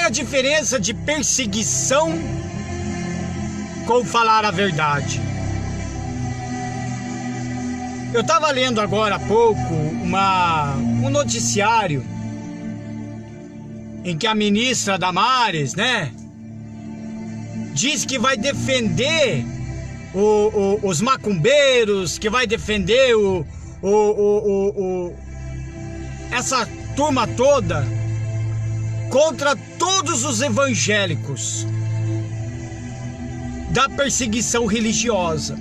a diferença de perseguição com falar a verdade? Eu estava lendo agora há pouco um noticiário em que a ministra Damares, né, diz que vai defender os macumbeiros, que vai defender essa turma toda contra todos os evangélicos da perseguição religiosa.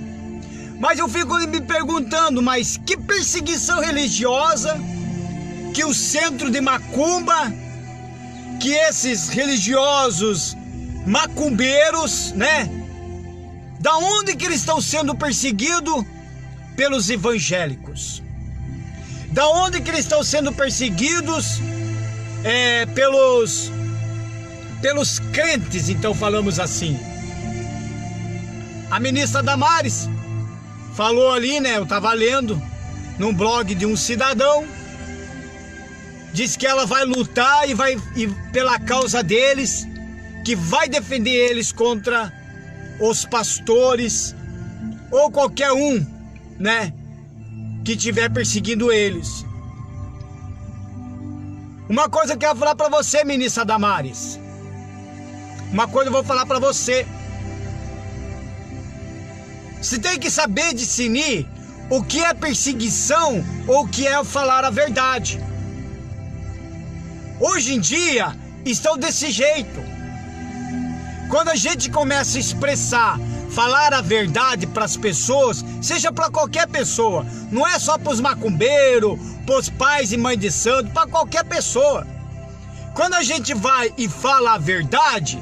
Mas eu fico me perguntando, mas que perseguição religiosa que o centro de macumba, que esses religiosos macumbeiros, né? Da onde que eles estão sendo perseguidos? Pelos evangélicos. Da onde que eles estão sendo perseguidos? Pelos crentes, então falamos assim. A ministra Damares falou ali, né? Eu estava lendo num blog de um cidadão. Diz que ela vai lutar e pela causa deles, que vai defender eles contra os pastores ou qualquer um, né, que estiver perseguindo eles. Uma coisa que eu quero falar para você, ministra Damares. Uma coisa eu vou falar para você. Você tem que saber discernir o que é perseguição ou o que é falar a verdade. Hoje em dia estão desse jeito. Quando a gente começa a expressar, falar a verdade para as pessoas, seja para qualquer pessoa, não é só para os macumbeiros, para os pais e mães de santo, para qualquer pessoa. Quando a gente vai e fala a verdade,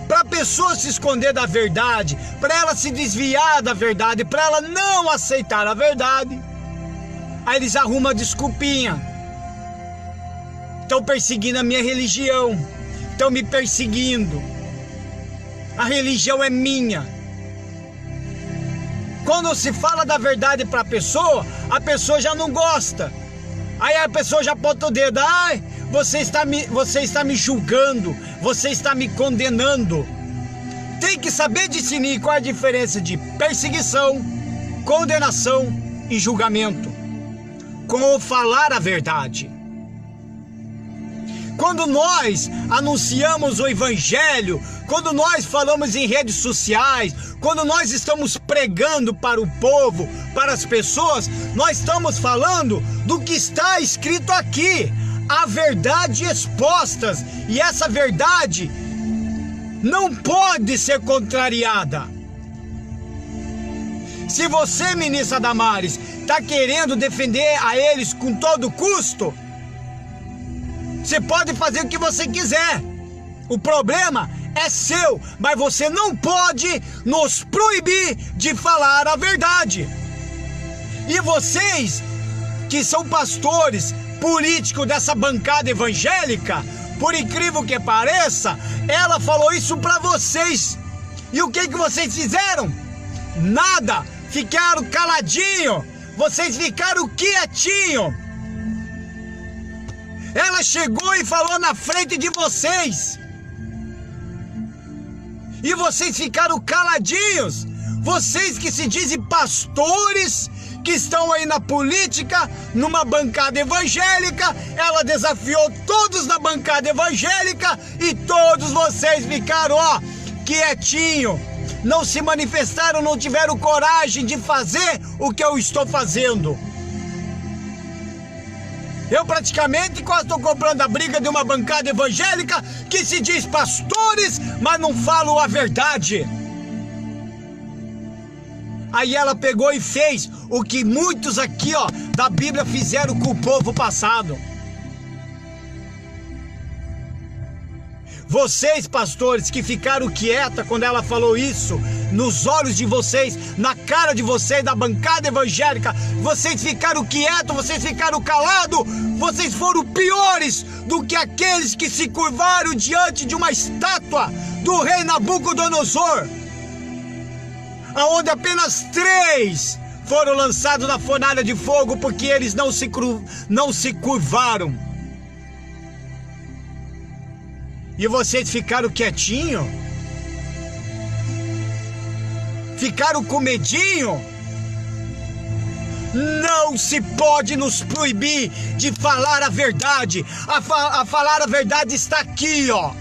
para a pessoa se esconder da verdade, para ela se desviar da verdade, para ela não aceitar a verdade, aí eles arrumam a desculpinha. Estão perseguindo a minha religião, estão me perseguindo. A religião é minha. Quando se fala da verdade para a pessoa já não gosta. Aí a pessoa já aponta o dedo. Ai, você está me julgando, você está me condenando. Tem que saber discernir qual é a diferença de perseguição, condenação e julgamento. Com o falar a verdade. Quando nós anunciamos o evangelho, quando nós falamos em redes sociais, quando nós estamos pregando para o povo, para as pessoas, nós estamos falando do que está escrito aqui, a verdade exposta, e essa verdade não pode ser contrariada. Se você, ministra Damares, está querendo defender a eles com todo custo, você pode fazer o que você quiser. O problema é seu, mas você não pode nos proibir de falar a verdade. E vocês, que são pastores, políticos dessa bancada evangélica, por incrível que pareça, ela falou isso para vocês. E o que vocês fizeram? Nada. Ficaram caladinhos. Vocês ficaram quietinhos. Ela chegou e falou na frente de vocês. E vocês ficaram caladinhos. Vocês que se dizem pastores, que estão aí na política, numa bancada evangélica, ela desafiou todos na bancada evangélica e todos vocês ficaram, quietinho. Não se manifestaram, não tiveram coragem de fazer o que eu estou fazendo. Eu praticamente quase estou comprando a briga de uma bancada evangélica que se diz pastores, mas não falam a verdade. Aí ela pegou e fez o que muitos aqui, da Bíblia fizeram com o povo passado. Vocês, pastores, que ficaram quietos quando ela falou isso, nos olhos de vocês, na cara de vocês, da bancada evangélica, vocês ficaram quietos, vocês ficaram calados, vocês foram piores do que aqueles que se curvaram diante de uma estátua do rei Nabucodonosor, aonde apenas 3 foram lançados na fornalha de fogo porque eles não se curvaram. E vocês ficaram quietinho? Ficaram com medinho? Não se pode nos proibir de falar a verdade. A falar a verdade está aqui, ó.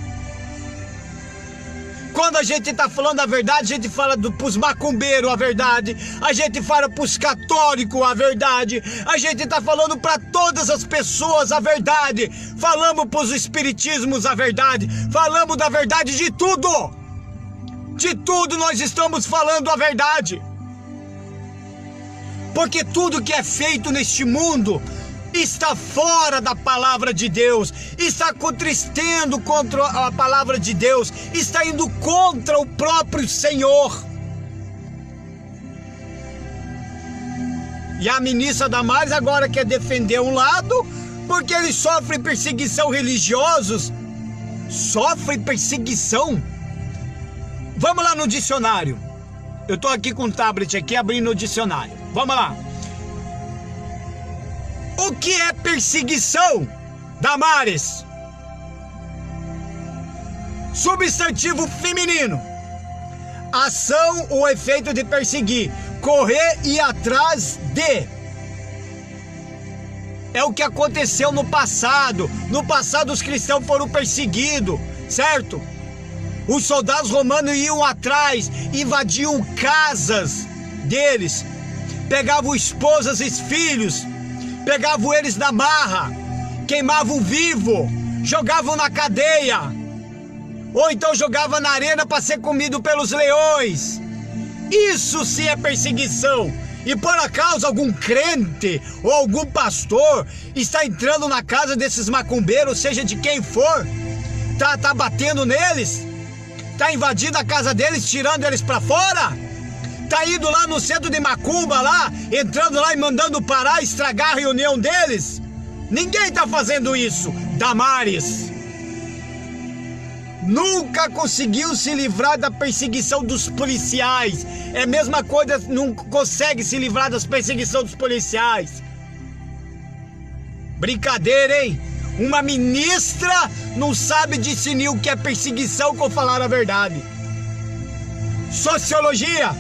Quando a gente está falando a verdade, a gente fala pros macumbeiros a verdade, a gente fala pros católicos a verdade, a gente está falando para todas as pessoas a verdade, falamos pros espiritismos a verdade, falamos da verdade de tudo. De tudo nós estamos falando a verdade. Porque tudo que é feito neste mundo está fora da palavra de Deus, está contristando contra a palavra de Deus, está indo contra o próprio Senhor. E a ministra Damares agora quer defender um lado, porque eles sofrem perseguição religiosos. Sofrem perseguição? Vamos lá no dicionário. Eu estou aqui com o tablet aqui abrindo o dicionário. Vamos lá. O que é perseguição, Damares? Substantivo feminino. Ação ou efeito de perseguir. Correr e ir atrás de. É o que aconteceu no passado. No passado os cristãos foram perseguidos, certo? Os soldados romanos iam atrás, invadiam casas deles, pegavam esposas e filhos, pegavam eles na marra, queimavam vivo, jogavam na cadeia, ou então jogavam na arena para ser comido pelos leões. Isso sim é perseguição. E por acaso algum crente ou algum pastor está entrando na casa desses macumbeiros, seja de quem for, tá batendo neles? Tá invadindo a casa deles, tirando eles para fora? Tá indo lá no centro de macumba lá, entrando lá e mandando parar, estragar a reunião deles? Ninguém tá fazendo isso, Damares. Nunca conseguiu se livrar da perseguição dos policiais. É a mesma coisa, não consegue se livrar das perseguições dos policiais. Brincadeira, hein? Uma ministra não sabe discernir o que é perseguição com falar a verdade. Sociologia.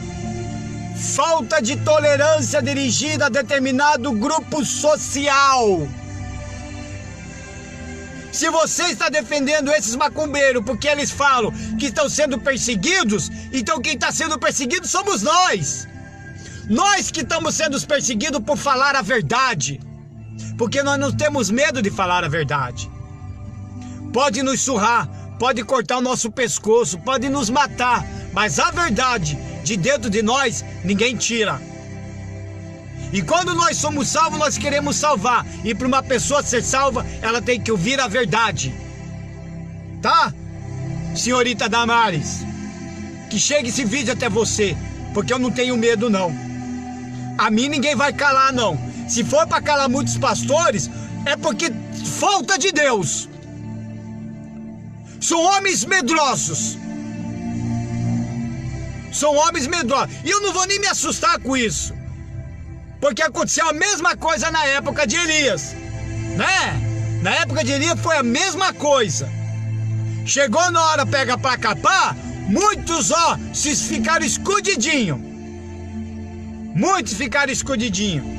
Falta de tolerância dirigida a determinado grupo social. Se você está defendendo esses macumbeiros porque eles falam que estão sendo perseguidos, então quem está sendo perseguido somos nós. Nós que estamos sendo perseguidos por falar a verdade. Porque nós não temos medo de falar a verdade. Pode nos surrar, pode cortar o nosso pescoço, pode nos matar, mas a verdade de dentro de nós ninguém tira. E quando nós somos salvos, nós queremos salvar. E para uma pessoa ser salva, ela tem que ouvir a verdade. Tá? Senhorita Damares, que chegue esse vídeo até você, porque eu não tenho medo não. A mim ninguém vai calar não. Se for para calar muitos pastores, é porque falta de Deus. São homens medrosos. São homens medrosos. E eu não vou nem me assustar com isso. Porque aconteceu a mesma coisa na época de Elias. Né? Na época de Elias foi a mesma coisa. Chegou na hora, pega para capar, muitos, se ficaram escondidinhos. Muitos ficaram escondidinhos.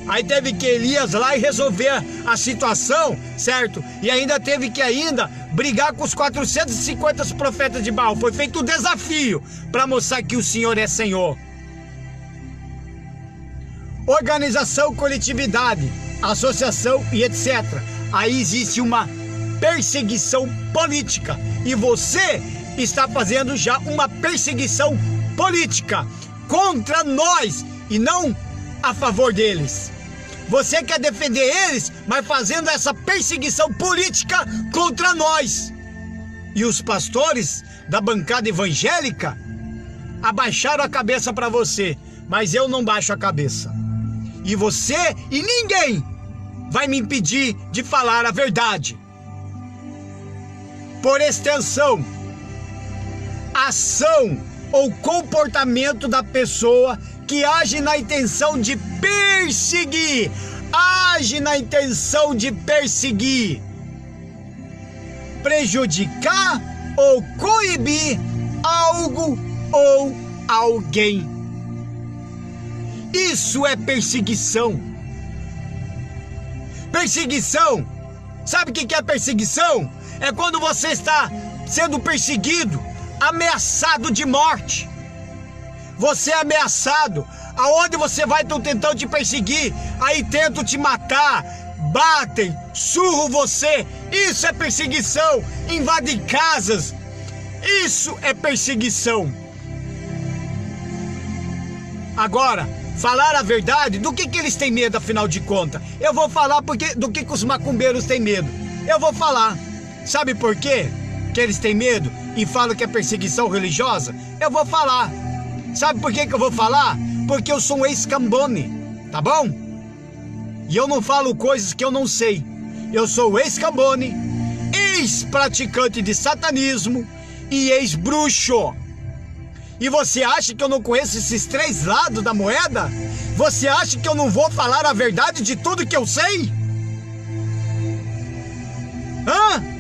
Aí teve que Elias lá e resolver a situação, certo? E ainda teve que brigar com os 450 profetas de Baal. Foi feito um desafio para mostrar que o Senhor é Senhor. Organização, coletividade, associação e etc. Aí existe uma perseguição política. E você está fazendo já uma perseguição política contra nós e não a favor deles. Você quer defender eles, mas fazendo essa perseguição política contra nós. E os pastores da bancada evangélica abaixaram a cabeça para você, mas eu não baixo a cabeça. E você e ninguém vai me impedir de falar a verdade. Por extensão, ação ou comportamento da pessoa que age na intenção de perseguir, age na intenção de perseguir. prejudicar ou coibir algo ou alguém. Isso é perseguição. Perseguição, sabe o que é perseguição? É quando você está sendo perseguido, ameaçado de morte. Você é ameaçado. Aonde você vai, estão tentando te perseguir. Aí tentam te matar, batem, surram você. Isso é perseguição. Invadem casas. Isso é perseguição. Agora, falar a verdade, do que eles têm medo, afinal de contas? Eu vou falar do que os macumbeiros têm medo. Eu vou falar. Sabe por quê que eles têm medo e falam que é perseguição religiosa? Eu vou falar. Sabe por que eu vou falar? Porque eu sou um ex-cambone, tá bom? E eu não falo coisas que eu não sei. Eu sou ex-cambone, ex-praticante de satanismo e ex-bruxo. E você acha que eu não conheço esses três lados da moeda? Você acha que eu não vou falar a verdade de tudo que eu sei? Hã?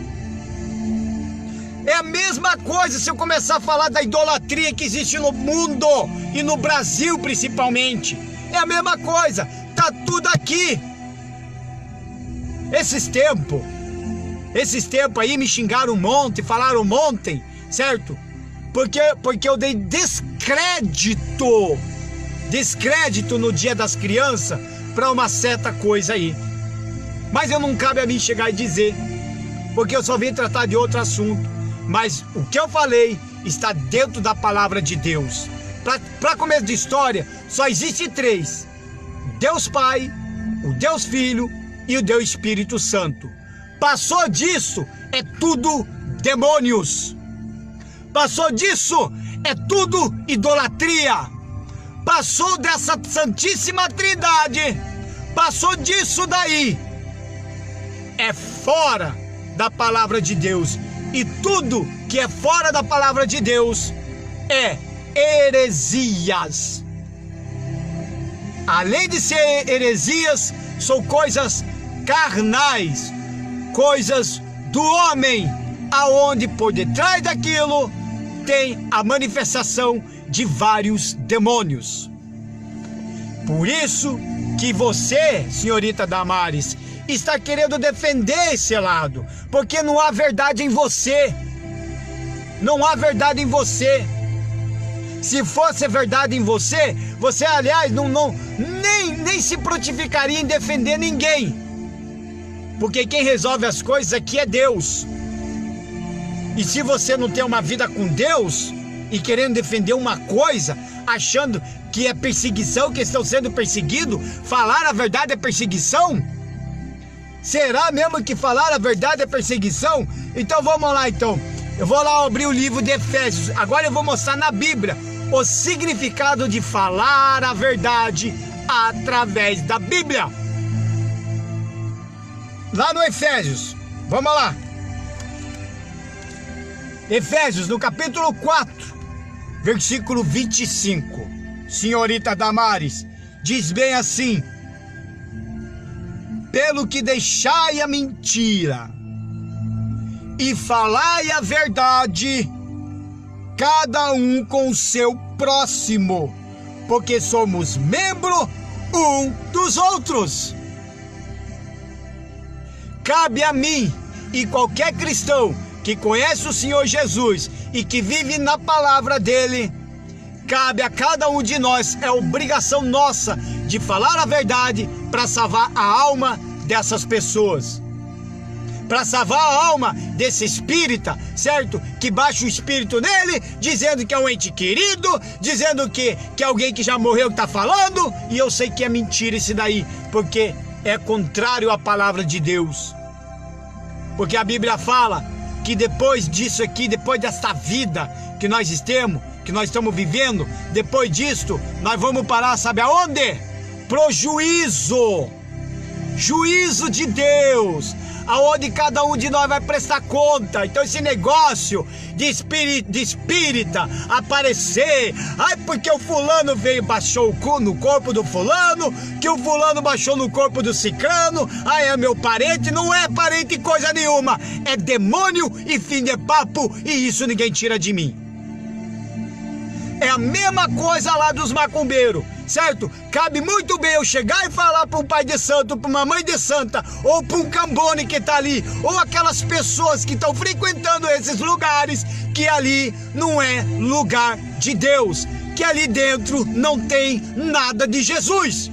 É a mesma coisa se eu começar a falar da idolatria que existe no mundo e no Brasil principalmente. É a mesma coisa, tá tudo aqui. Esses tempos aí me xingaram um monte, falaram um monte, certo? Porque eu dei descrédito no Dia das Crianças para uma certa coisa aí. Mas eu não cabe a mim chegar e dizer, porque eu só vim tratar de outro assunto. Mas o que eu falei está dentro da palavra de Deus. Para começo de história, só existe três: Deus Pai, o Deus Filho e o Deus Espírito Santo. Passou disso, é tudo demônios. Passou disso, é tudo idolatria. Passou dessa Santíssima Trindade, passou disso daí, é fora da palavra de Deus. E tudo que é fora da palavra de Deus é heresias. Além de ser heresias, são coisas carnais, coisas do homem, aonde por detrás daquilo tem a manifestação de vários demônios. Por isso que você, senhorita Damares, está querendo defender esse lado, porque não há verdade em você. Não há verdade em você. Se fosse verdade em você, você, aliás, nem se prontificaria em defender ninguém. Porque quem resolve as coisas aqui é Deus. E se você não tem uma vida com Deus e querendo defender uma coisa, achando que é perseguição, que estão sendo perseguidos, falar a verdade é perseguição? Será mesmo que falar a verdade é perseguição? Então vamos lá então. Eu vou lá abrir o livro de Efésios. Agora eu vou mostrar na Bíblia o significado de falar a verdade através da Bíblia. Lá no Efésios. Vamos lá. Efésios, no capítulo 4, versículo 25. Senhorita Damares, diz bem assim: pelo que deixai a mentira e falai a verdade, cada um com o seu próximo, porque somos membro um dos outros. Cabe a mim e qualquer cristão que conhece o Senhor Jesus e que vive na palavra dele, cabe a cada um de nós, é obrigação nossa de falar a verdade para salvar a alma dessas pessoas, para salvar a alma desse espírita, certo? Que baixa o espírito nele, dizendo que é um ente querido, dizendo que é alguém que já morreu que está falando, e eu sei que é mentira isso daí, porque é contrário à palavra de Deus. Porque a Bíblia fala que depois disso aqui, depois desta vida que nós estamos vivendo, depois disto, nós vamos parar, sabe aonde? Pro juízo. juízo de Deus, aonde cada um de nós vai prestar conta. Então esse negócio de espírita aparecer, ai porque o fulano veio e baixou no corpo do fulano, que o fulano baixou no corpo do cicrano, ai é meu parente, não é parente coisa nenhuma, é demônio e fim de papo, e isso ninguém tira de mim. É a mesma coisa lá dos macumbeiros, certo? Cabe muito bem eu chegar e falar para um pai de santo, para uma mãe de santa, ou para um cambone que está ali, ou aquelas pessoas que estão frequentando esses lugares, que ali não é lugar de Deus, que ali dentro não tem nada de Jesus.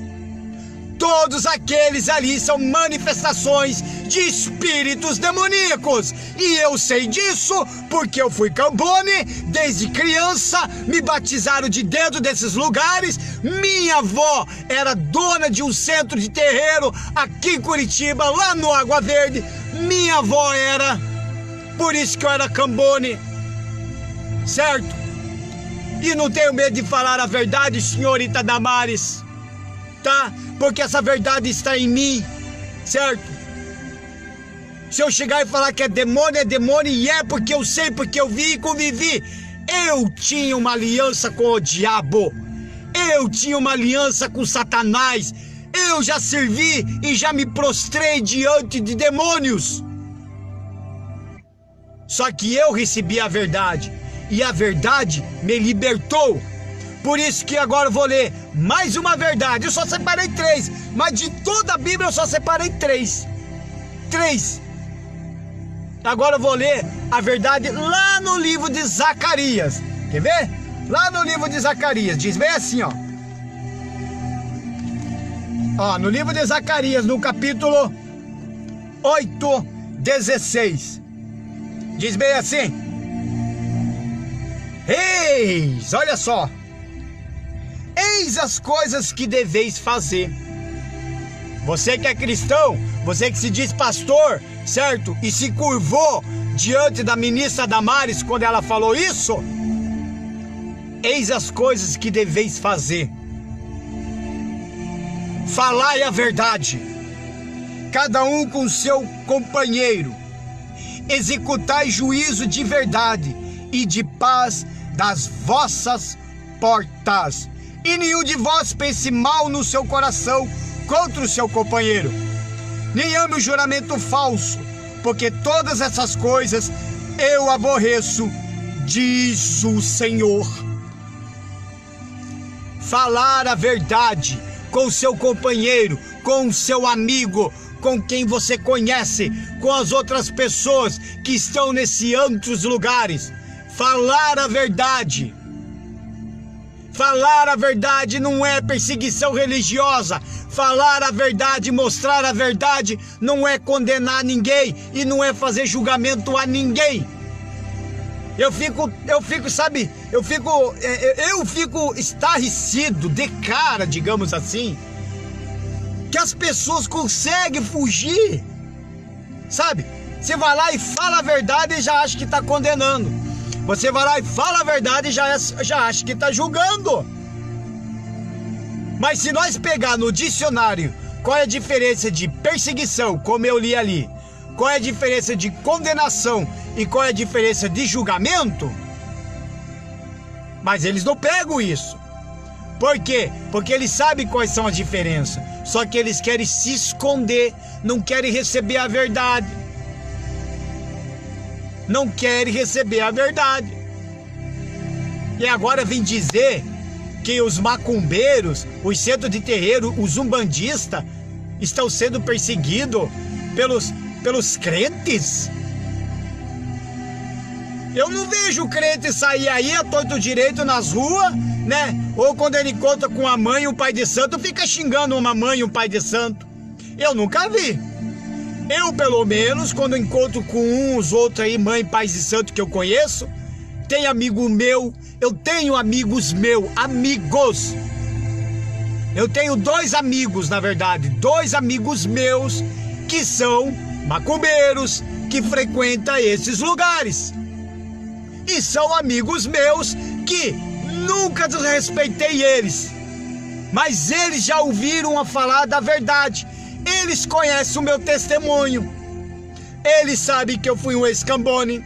Todos aqueles ali são manifestações de espíritos demoníacos. E eu sei disso porque eu fui cambone desde criança, me batizaram de dentro desses lugares. Minha avó era dona de um centro de terreiro aqui em Curitiba, lá no Água Verde. Minha avó era, por isso que eu era cambone, certo? E não tenho medo de falar a verdade, senhorita Damares, tá? Porque essa verdade está em mim, certo? Se eu chegar e falar que é demônio, e é porque eu sei, porque eu vi e convivi. Eu tinha uma aliança com o diabo, eu tinha uma aliança com Satanás, eu já servi e já me prostrei diante de demônios. Só que eu recebi a verdade, e a verdade me libertou. Por isso que agora eu vou ler mais uma verdade. Eu só separei 3, mas de toda a Bíblia eu só separei 3. Agora eu vou ler a verdade lá no livro de Zacarias. Quer ver? Lá no livro de Zacarias, diz bem assim, ó. Ó, no livro de Zacarias, no capítulo 8, 16. Diz bem assim. Eis, olha só. Eis as coisas que deveis fazer. Você que é cristão, você que se diz pastor, certo? E se curvou diante da ministra Damares quando ela falou isso. Eis as coisas que deveis fazer. Falai a verdade, cada um com seu companheiro. Executai juízo de verdade e de paz das vossas portas. E nenhum de vós pense mal no seu coração contra o seu companheiro. Nem ame o juramento falso, porque todas essas coisas eu aborreço, diz o Senhor. Falar a verdade com o seu companheiro, com o seu amigo, com quem você conhece, com as outras pessoas que estão nesse outros lugares. Falar a verdade. Falar a verdade não é perseguição religiosa. Falar a verdade, mostrar a verdade, não é condenar ninguém e não é fazer julgamento a ninguém. Eu fico estarrecido de cara, digamos assim, que as pessoas conseguem fugir, sabe? Você vai lá e fala a verdade e já acha que está condenando. Você vai lá e fala a verdade e já acha que está julgando. Mas se nós pegar no dicionário qual é a diferença de perseguição, como eu li ali, qual é a diferença de condenação e qual é a diferença de julgamento, mas eles não pegam isso. Por quê? Porque eles sabem quais são as diferenças, só que eles querem se esconder, não querem receber a verdade. Não querem receber a verdade. E agora vem dizer que os macumbeiros, os centros de terreiro, os umbandistas estão sendo perseguidos pelos crentes. Eu não vejo o crente sair aí a torto direito nas ruas, né? Ou quando ele encontra com a mãe e o pai de santo, fica xingando uma mãe e um pai de santo. Eu nunca vi. Eu, pelo menos, quando encontro com uns outros aí, mãe, pais de santo que eu conheço, tem amigo meu, eu tenho amigos meus, amigos. Eu tenho 2 amigos, na verdade, 2 amigos meus que são macumbeiros, que frequentam esses lugares. E são amigos meus que nunca desrespeitei eles, mas eles já ouviram a falar da verdade. Eles conhecem o meu testemunho. Eles sabem que eu fui um ex-Cambone.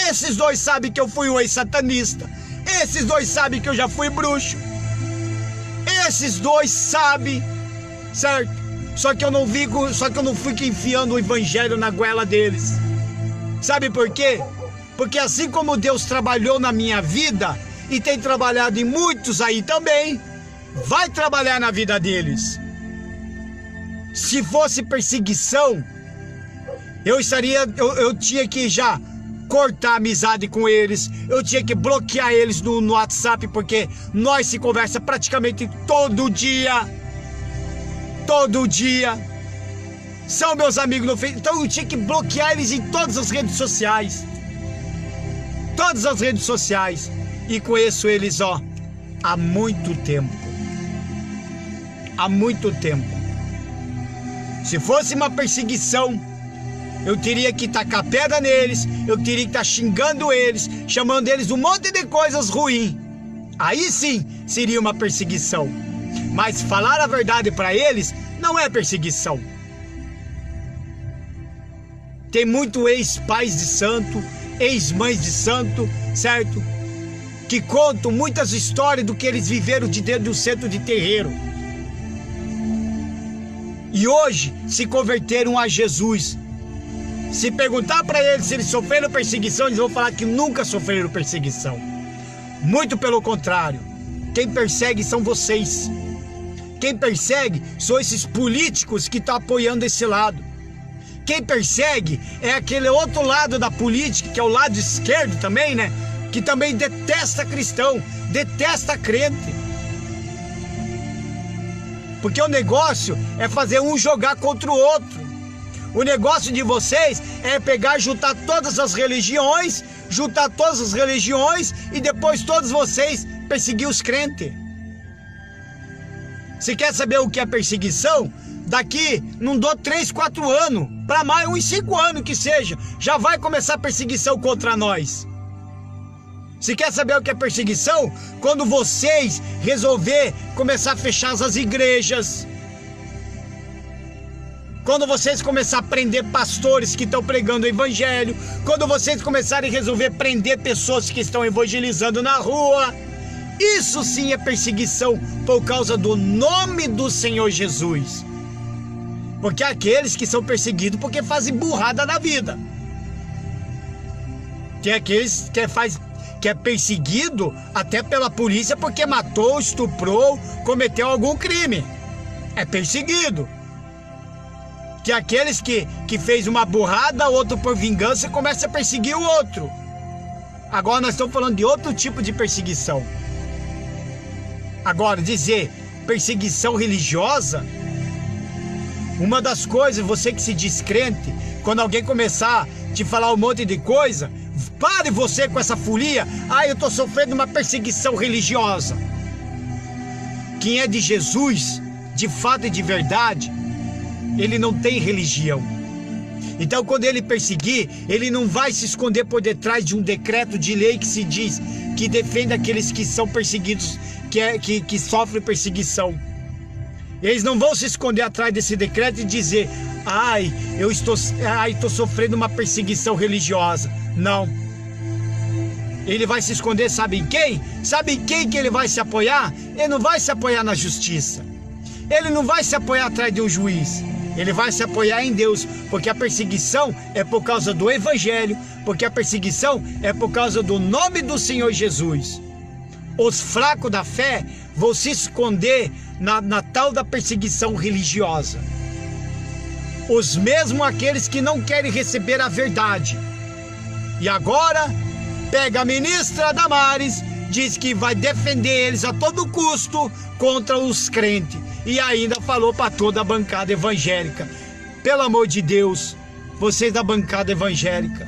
Esses dois sabem que eu fui um ex-satanista. Esses dois sabem que eu já fui bruxo. Esses dois sabem, certo? Só que eu não fico enfiando o evangelho na goela deles. Sabe por quê? Porque assim como Deus trabalhou na minha vida e tem trabalhado em muitos aí também, vai trabalhar na vida deles. Se fosse perseguição, eu tinha que já cortar a amizade com eles, eu tinha que bloquear eles no WhatsApp, porque nós se conversa praticamente todo dia. Todo dia. São meus amigos no Facebook, então eu tinha que bloquear eles em todas as redes sociais. Todas as redes sociais. E conheço eles, há muito tempo. Há muito tempo. Se fosse uma perseguição, eu teria que tacar pedra neles, eu teria que estar xingando eles, chamando eles um monte de coisas ruins. Aí sim seria uma perseguição. Mas falar a verdade para eles não é perseguição. Tem muito ex-pais de santo, ex-mães de santo, certo? Que contam muitas histórias do que eles viveram de dentro do centro de terreiro. E hoje se converteram a Jesus. Se perguntar para eles se eles sofreram perseguição, eles vão falar que nunca sofreram perseguição. Muito pelo contrário. Quem persegue são vocês. Quem persegue são esses políticos que estão apoiando esse lado. Quem persegue é aquele outro lado da política, que é o lado esquerdo também, né? Que também detesta cristão, detesta crente. Porque o negócio é fazer um jogar contra o outro. O negócio de vocês é pegar, juntar todas as religiões e depois todos vocês perseguir os crentes. Você quer saber o que é perseguição? Daqui, não dou 3, 4 anos, para mais uns 5 anos que seja, já vai começar a perseguição contra nós. Você quer saber o que é perseguição? Quando vocês resolver começar a fechar as igrejas. Quando vocês começarem a prender pastores que estão pregando o evangelho. Quando vocês começarem a resolver prender pessoas que estão evangelizando na rua. Isso sim é perseguição por causa do nome do Senhor Jesus. Porque aqueles que são perseguidos porque fazem burrada na vida. Tem aqueles que é perseguido até pela polícia porque matou, estuprou, cometeu algum crime. É perseguido. Tem aqueles que fez uma burrada, outro por vingança, começa a perseguir o outro. Agora nós estamos falando de outro tipo de perseguição. Agora, dizer perseguição religiosa, uma das coisas, você que se diz crente, quando alguém começar a te falar um monte de coisa, pare você com essa folia. Eu estou sofrendo uma perseguição religiosa. Quem é de Jesus, de fato e de verdade, ele não tem religião. Então, quando ele perseguir, ele não vai se esconder por detrás de um decreto de lei que se diz que defende aqueles que são perseguidos, que sofrem perseguição. Eles não vão se esconder atrás desse decreto e dizer: eu estou sofrendo uma perseguição religiosa. Não. Ele vai se esconder, sabe em quem? Sabe em quem que ele vai se apoiar? Ele não vai se apoiar na justiça. Ele não vai se apoiar atrás de um juiz. Ele vai se apoiar em Deus, porque a perseguição é por causa do evangelho, porque a perseguição é por causa do nome do Senhor Jesus. Os fracos da fé vão se esconder na tal da perseguição religiosa. Os mesmos aqueles que não querem receber a verdade. E agora, pega a ministra Damares, diz que vai defender eles a todo custo contra os crentes. E ainda falou para toda a bancada evangélica: pelo amor de Deus, vocês da bancada evangélica,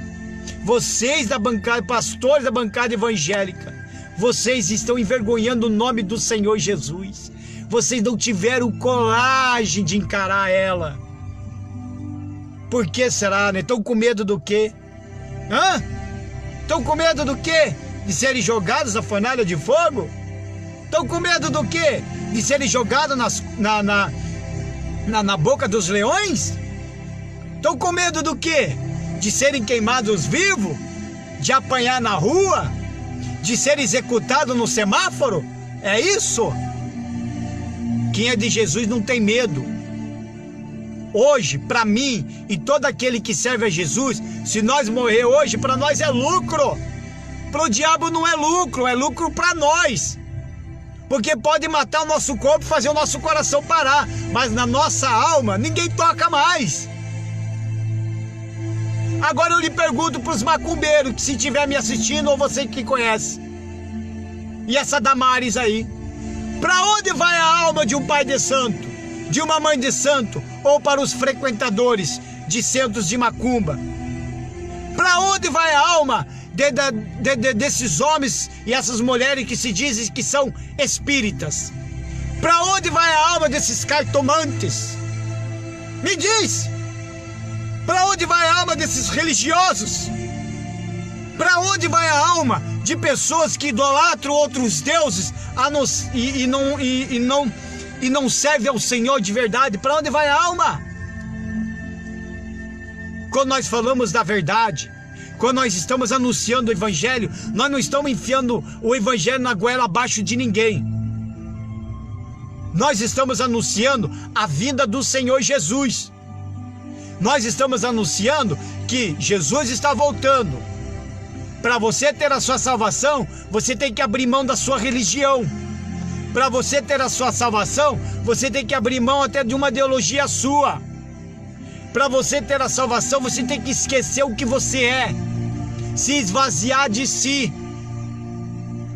vocês da bancada, pastores da bancada evangélica, vocês estão envergonhando o nome do Senhor Jesus. Vocês não tiveram coragem de encarar ela. Por que será, né? Estão com medo do quê? Estão com medo do quê? De serem jogados na fornalha de fogo? Estão com medo do quê? De serem jogados na boca dos leões? Estão com medo do quê? De serem queimados vivos? De apanhar na rua? De ser executado no semáforo? É isso? Quem é de Jesus não tem medo. Hoje, para mim e todo aquele que serve a Jesus, se nós morrer hoje, para nós é lucro. Para o diabo não é lucro para nós. Porque pode matar o nosso corpo e fazer o nosso coração parar, mas na nossa alma ninguém toca mais. Agora eu lhe pergunto para os macumbeiros, que se estiver me assistindo, ou você que conhece, e essa Damares aí, para onde vai a alma de um pai de santo, de uma mãe de santo, ou para os frequentadores de centros de macumba? Para onde vai a alma desses homens e essas mulheres que se dizem que são espíritas? Para onde vai a alma desses cartomantes? Me diz! Para onde vai a alma desses religiosos? Para onde vai a alma de pessoas que idolatram outros deuses e não servem ao Senhor de verdade? Para onde vai a alma? Quando nós falamos da verdade, quando nós estamos anunciando o Evangelho, nós não estamos enfiando o Evangelho na goela abaixo de ninguém. Nós estamos anunciando a vinda do Senhor Jesus. Nós estamos anunciando que Jesus está voltando. Para você ter a sua salvação, você tem que abrir mão da sua religião. Para você ter a sua salvação, você tem que abrir mão até de uma ideologia sua. Para você ter a salvação, você tem que esquecer o que você é, se esvaziar de si.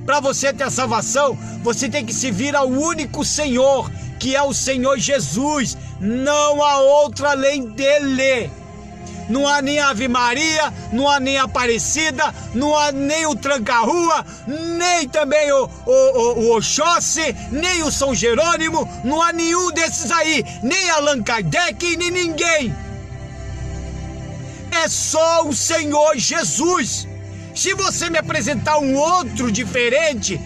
Para você ter a salvação, você tem que servir ao único Senhor, que é o Senhor Jesus. Não há outro além dele. Não há nem Ave Maria, não há nem Aparecida, não há nem o Tranca-Rua, nem também o Oxóssi, nem o São Jerônimo, não há nenhum desses aí, nem Allan Kardec, nem ninguém. É só o Senhor Jesus. Se você me apresentar um outro diferente,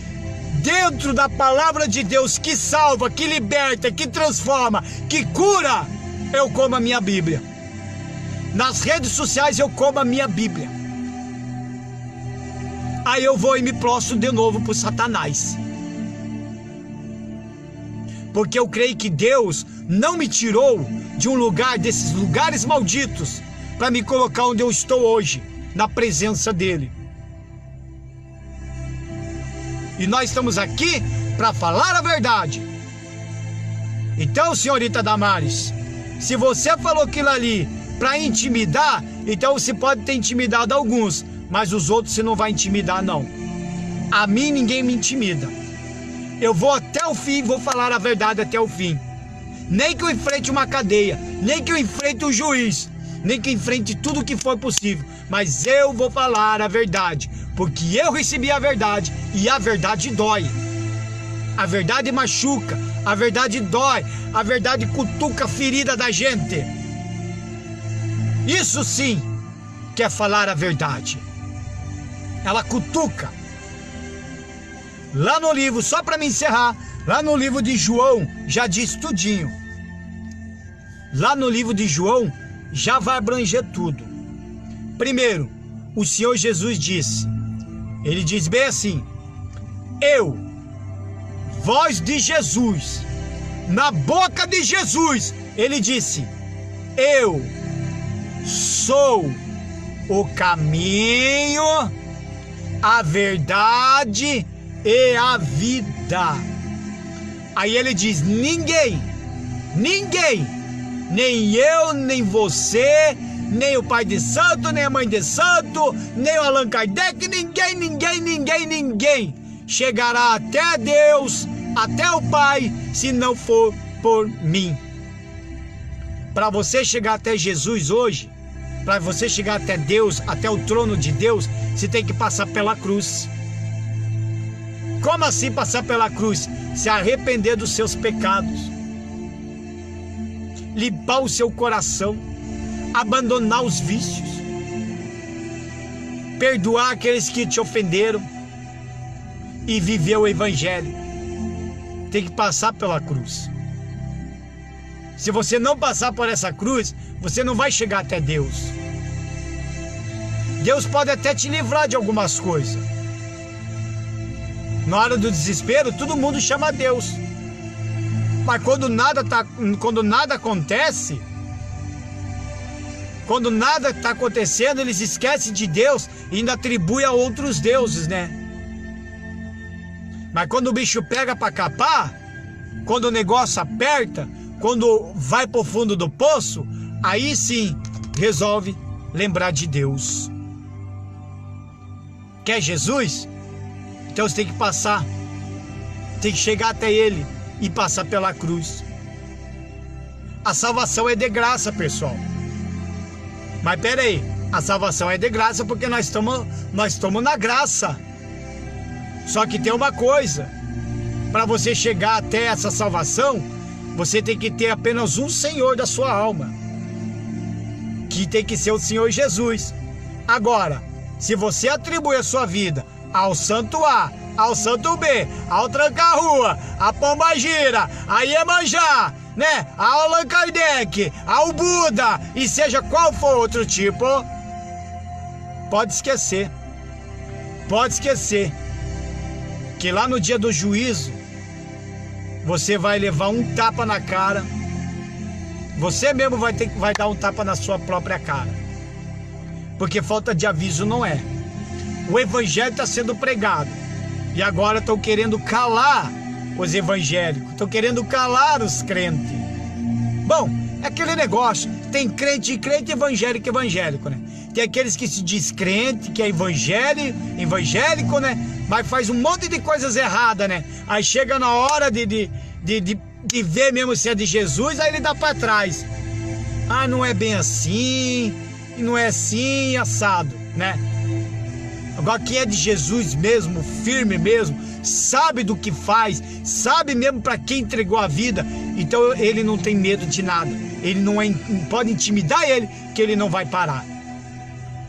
dentro da palavra de Deus, que salva, que liberta, que transforma, que cura, eu como a minha Bíblia. Nas redes sociais eu como a minha Bíblia. Aí eu vou e me prostro de novo para Satanás. Porque eu creio que Deus não me tirou de um lugar, desses lugares malditos, para me colocar onde eu estou hoje, na presença dele. E nós estamos aqui para falar a verdade. Então, senhorita Damares, se você falou aquilo ali para intimidar, então você pode ter intimidado alguns, mas os outros você não vai intimidar, não. A mim ninguém me intimida. Eu vou até o fim, vou falar a verdade até o fim. Nem que eu enfrente uma cadeia, nem que eu enfrente o juiz, nem que eu enfrente tudo o que for possível, mas eu vou falar a verdade, porque eu recebi a verdade e a verdade dói. A verdade machuca, a verdade dói, a verdade cutuca a ferida da gente. Isso sim que é falar a verdade. Ela cutuca. Lá no livro, só para me encerrar, lá no livro de João já diz tudinho. Lá no livro de João já vai abranger tudo. Primeiro, o Senhor Jesus disse, ele diz bem assim: eu, voz de Jesus, na boca de Jesus, ele disse: eu sou o caminho, a verdade e a vida. Aí ele diz: ninguém, nem eu, nem você, nem o pai de santo, nem a mãe de santo, nem o Allan Kardec, ninguém chegará até Deus, até o Pai, se não for por mim. Para você chegar até Jesus hoje, para você chegar até Deus, até o trono de Deus, você tem que passar pela cruz. Como assim passar pela cruz? Se arrepender dos seus pecados, limpar o seu coração, abandonar os vícios, perdoar aqueles que te ofenderam e viver o Evangelho. Tem que passar pela cruz. Se você não passar por essa cruz, você não vai chegar até Deus. Deus pode até te livrar de algumas coisas. Na hora do desespero, todo mundo chama Deus. Mas quando nada acontece, quando nada está acontecendo, eles esquecem de Deus e ainda atribuem a outros deuses, né? Mas quando o bicho pega para capar, quando o negócio aperta, quando vai para o fundo do poço, aí sim resolve lembrar de Deus. Quer Jesus? Então você tem que passar, tem que chegar até Ele e passar pela cruz. A salvação é de graça, pessoal. Mas pera aí, a salvação é de graça porque nós estamos na graça. Só que tem uma coisa, para você chegar até essa salvação, você tem que ter apenas um Senhor da sua alma, que tem que ser o Senhor Jesus. Agora, se você atribui a sua vida ao santo A, ao santo B, ao tranca-rua, a pombagira, a Iemanjá, né, ao Allan Kardec, ao Buda, e seja qual for outro tipo, pode esquecer. Pode esquecer que lá no dia do juízo, você vai levar um tapa na cara. Você mesmo vai dar um tapa na sua própria cara. Porque falta de aviso não é. O evangelho está sendo pregado. E agora estão querendo calar os evangélicos. Estão querendo calar os crentes. Bom, é aquele negócio. Tem crente e crente, evangélico, né? Tem aqueles que se diz crente, que é evangélico, né? Mas faz um monte de coisas erradas, né? Aí chega na hora de ver mesmo se é de Jesus, aí ele dá para trás. Ah, não é bem assim, não é assim, assado, né? Agora quem é de Jesus mesmo, firme mesmo, sabe do que faz, sabe mesmo para quem entregou a vida, então ele não tem medo de nada. Ele não pode intimidar ele, que ele não vai parar.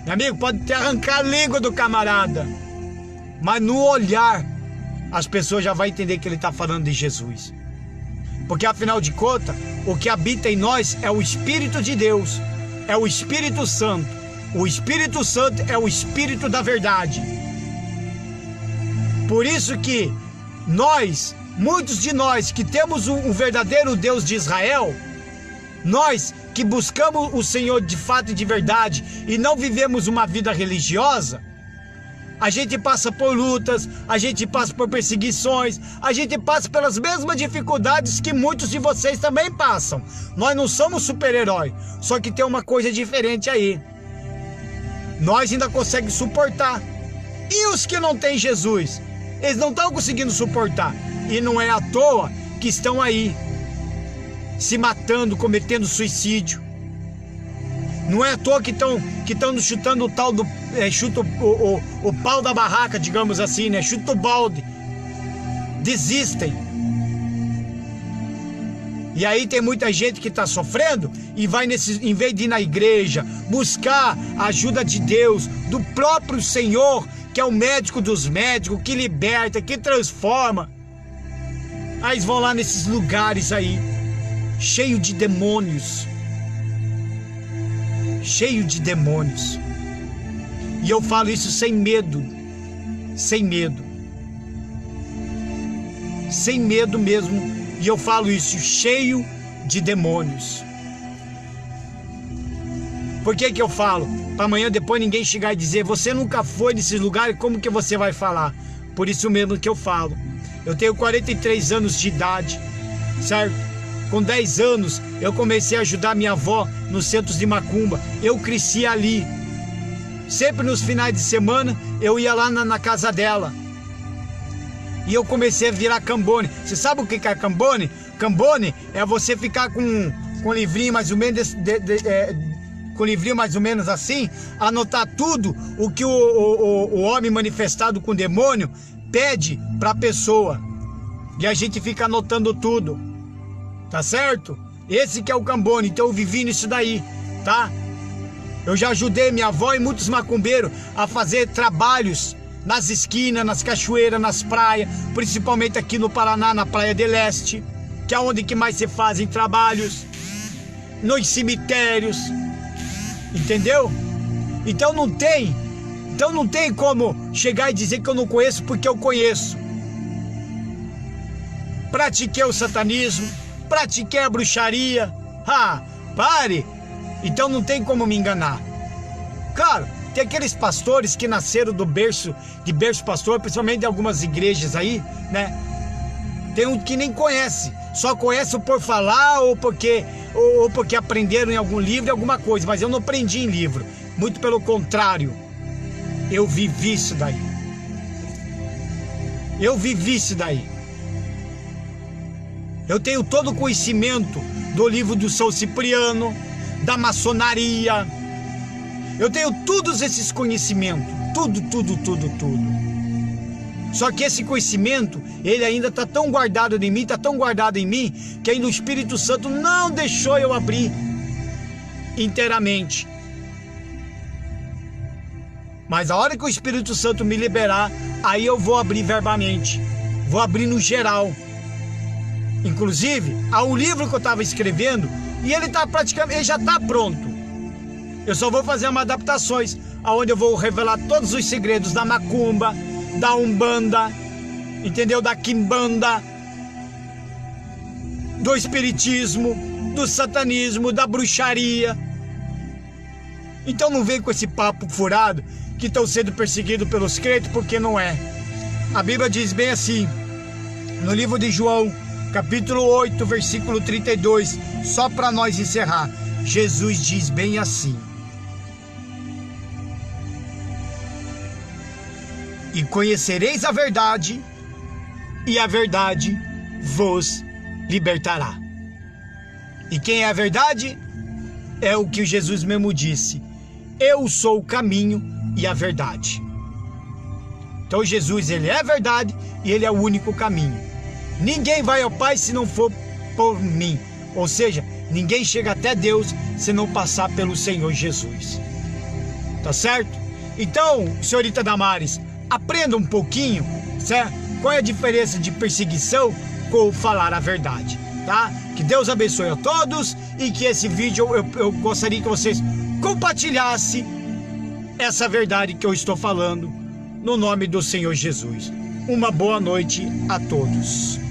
Meu amigo, pode até arrancar a língua do camarada, mas no olhar as pessoas já vão entender que ele está falando de Jesus. Porque afinal de contas, o que habita em nós é o Espírito de Deus, é o Espírito Santo. O Espírito Santo é o Espírito da verdade. Por isso que muitos de nós que temos o verdadeiro Deus de Israel, nós que buscamos o Senhor de fato e de verdade e não vivemos uma vida religiosa, a gente passa por lutas, a gente passa por perseguições, a gente passa pelas mesmas dificuldades que muitos de vocês também passam. Nós não somos super-herói, só que tem uma coisa diferente aí. Nós ainda conseguimos suportar. E os que não têm Jesus? Eles não estão conseguindo suportar. E não é à toa que estão aí se matando, cometendo suicídio. Não é à toa que estão chutando o tal do... chuta o pau da barraca, digamos assim, né? Chuta o balde. Desistem. E aí tem muita gente que está sofrendo e vai em vez de ir na igreja, buscar a ajuda de Deus, do próprio Senhor, que é o médico dos médicos, que liberta, que transforma. Aí eles vão lá nesses lugares aí, cheio de demônios. Cheio de demônios. E eu falo isso sem medo. Sem medo. Sem medo mesmo. E eu falo isso, cheio de demônios. Por que eu falo? Para amanhã depois ninguém chegar e dizer: você nunca foi nesses lugares, como que você vai falar? Por isso mesmo que eu falo. Eu tenho 43 anos de idade, certo? Com 10 anos eu comecei a ajudar minha avó nos centros de macumba. Eu cresci ali. Sempre nos finais de semana eu ia lá na casa dela. E eu comecei a virar cambone. Você sabe o que é cambone? Cambone é você ficar com um livrinho mais ou menos com um livrinho mais ou menos assim, anotar tudo o que o homem manifestado com o demônio pede para a pessoa. E a gente fica anotando tudo. Tá certo? Esse que é o cambone. Então eu vivi nisso daí, tá? Eu já ajudei minha avó e muitos macumbeiros a fazer trabalhos nas esquinas, nas cachoeiras, nas praias, principalmente aqui no Paraná, na Praia de Leste, que é onde que mais se fazem trabalhos. nos cemitérios, entendeu? Então não tem como chegar e dizer que eu não conheço, porque eu conheço. Pratiquei o satanismo, pratiquei a bruxaria. Pare! Então não tem como me enganar. Claro, tem aqueles pastores que nasceram de berço pastor, principalmente de algumas igrejas aí, né? Tem um que nem conhece, só conhece por falar ou porque aprenderam em algum livro, alguma coisa, mas eu não aprendi em livro, muito pelo contrário, eu vivi isso daí. Eu tenho todo o conhecimento do livro do São Cipriano, da maçonaria, eu tenho todos esses conhecimentos, tudo. Só que esse conhecimento, ele ainda está tão guardado em mim, que ainda o Espírito Santo não deixou eu abrir inteiramente. Mas a hora que o Espírito Santo me liberar, aí eu vou abrir verbamente, vou abrir no geral. Inclusive, há um livro que eu estava escrevendo e ele já está pronto. Eu só vou fazer umas adaptações, onde eu vou revelar todos os segredos da macumba, da umbanda, entendeu? Da quimbanda, do espiritismo, do satanismo, da bruxaria. Então não vem com esse papo furado que estão sendo perseguidos pelos crentes, porque não é. A Bíblia diz bem assim, no livro de João, capítulo 8, versículo 32, só para nós encerrar, Jesus diz bem assim: e conhecereis a verdade, e a verdade vos libertará. E quem é a verdade? É o que Jesus mesmo disse: eu sou o caminho e a verdade. Então Jesus, ele é a verdade e ele é o único caminho. Ninguém vai ao Pai se não for por mim. Ou seja, ninguém chega até Deus se não passar pelo Senhor Jesus. Tá certo? Então, senhorita Damares, aprenda um pouquinho, certo? Qual é a diferença de perseguição com falar a verdade, tá? Que Deus abençoe a todos e que esse vídeo eu gostaria que vocês compartilhassem essa verdade que eu estou falando no nome do Senhor Jesus. Uma boa noite a todos.